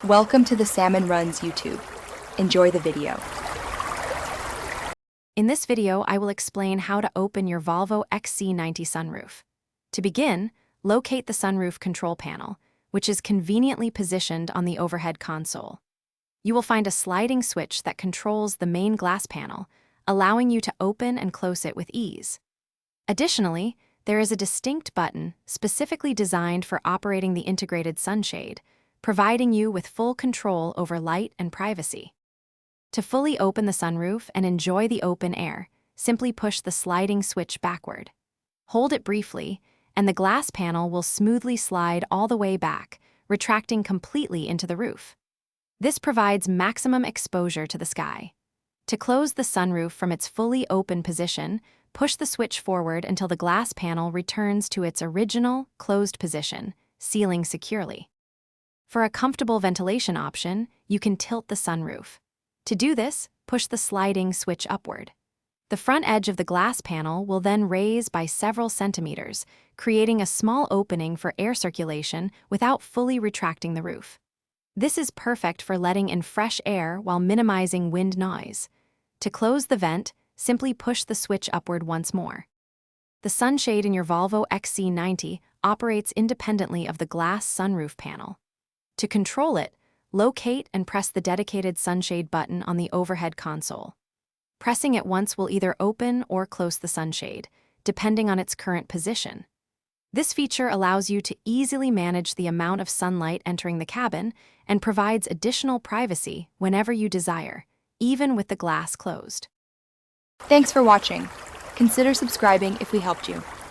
Welcome to the Salmon Runs YouTube. Enjoy the video. In this video, I will explain how to open your Volvo XC90 sunroof. To begin, locate the sunroof control panel, which is conveniently positioned on the overhead console. You will find a sliding switch that controls the main glass panel, allowing you to open and close it with ease. Additionally, there is a distinct button specifically designed for operating the integrated sunshade, providing you with full control over light and privacy. To fully open the sunroof and enjoy the open air, simply push the sliding switch backward. Hold it briefly, and the glass panel will smoothly slide all the way back, retracting completely into the roof. This provides maximum exposure to the sky. To close the sunroof from its fully open position, push the switch forward until the glass panel returns to its original, closed position, sealing securely. For a comfortable ventilation option, you can tilt the sunroof. To do this, push the sliding switch upward. The front edge of the glass panel will then raise by several centimeters, creating a small opening for air circulation without fully retracting the roof. This is perfect for letting in fresh air while minimizing wind noise. To close the vent, simply push the switch upward once more. The sunshade in your Volvo XC90 operates independently of the glass sunroof panel. To control it, locate and press the dedicated sunshade button on the overhead console. Pressing it once will either open or close the sunshade, depending on its current position. This feature allows you to easily manage the amount of sunlight entering the cabin and provides additional privacy whenever you desire, even with the glass closed. Thanks for watching. Consider subscribing if we helped you.